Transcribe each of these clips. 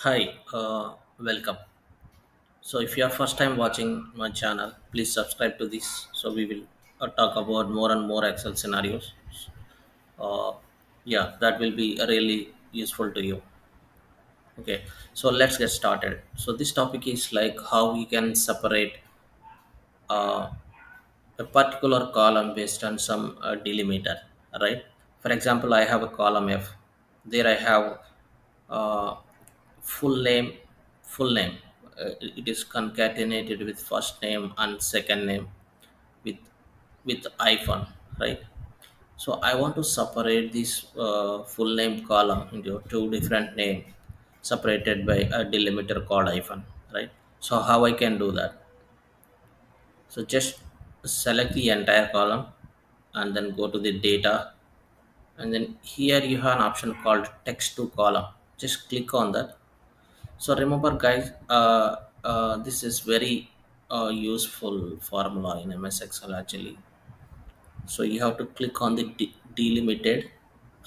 Hi, welcome. So, if you are first time watching my channel, please subscribe to this. So, we will talk about more and more Excel scenarios. Uh, yeah, that will be really useful to you. Okay, so let's get started. So, this topic is like how we can separate uh, a particular column based on some delimiter, right? For example, I have a column F. There I have uh, full name, full name. It is concatenated with first name and second name with hyphen, right? So I want to separate this full name column into two different name separated by a delimiter called hyphen, right? So how I can do that? So just select the entire column and then go to the data, and then here you have an option called text to column. Just click on that. So remember guys, this is very useful formula in MS Excel actually. So you have to click on the delimited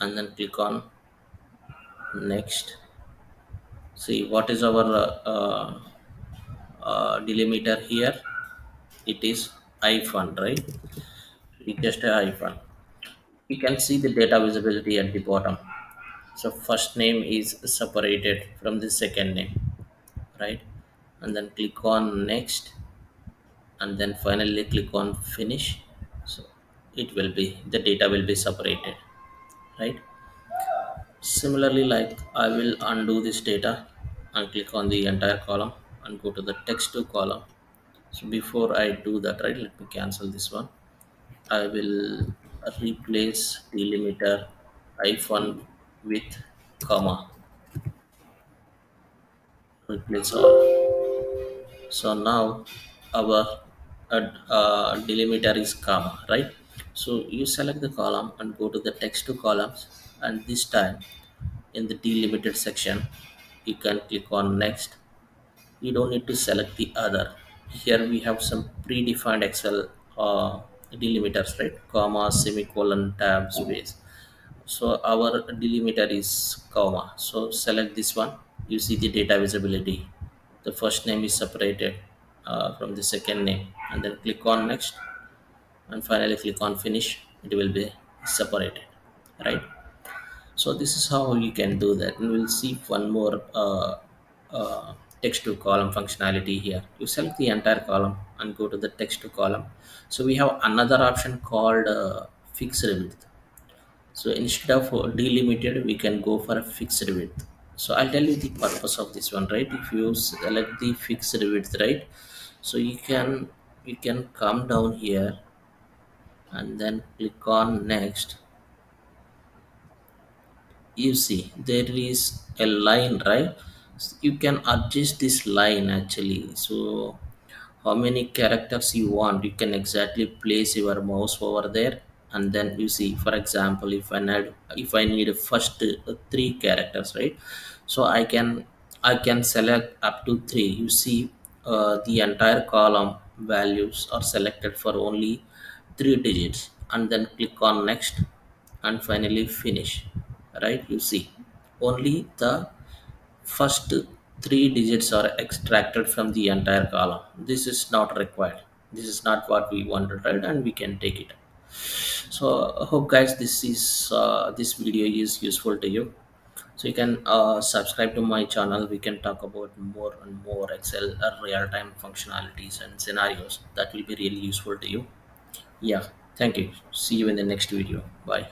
and then click on next. See what is our delimiter here. It is hyphen, right? It's just a hyphen. You can see the data visibility at the bottom. So first name is separated from the second name, right? And then click on next, and then finally click on finish. So it will be, the data will be separated, right? Similarly, like I will undo this data and click on the entire column and go to the text to column. So before I do that, right, let me cancel this one. I will replace delimiter hyphen with comma, replace all. So now our delimiter is comma, right? So you select the column and go to the text to columns, and this time in the delimited section you can click on next. You don't need to select the other. Here we have some predefined Excel delimiters, right? Comma, semicolon, tab, space. So our delimiter is comma. So select this one. You see the data visibility. The first name is separated from the second name, and then click on next, and finally click on finish. It will be separated, right? So this is how you can do that, and we'll see one more text to column functionality here. You select the entire column and go to the text to column. So we have another option called fixed width. So instead of delimited, we can go for a fixed width. So I'll tell you the purpose of this one, right? If you select the fixed width, right, so you can come down here and then click on next. You see there is a line, right? You can adjust this line actually. So how many characters you want, you can exactly place your mouse over there, and then you see, for example, if I need first three characters, right? So I can select up to three. You see, the entire column values are selected for only 3 digits, and then click on next and finally finish, right? You see only the first 3 digits are extracted from the entire column. This is not required. This is not what we wanted, right? And we can take it. So I hope guys this video is useful to you. So you can subscribe to my channel. We can talk about more and more Excel real-time functionalities and scenarios that will be really useful to you. Yeah, thank you. See you in the next video. Bye.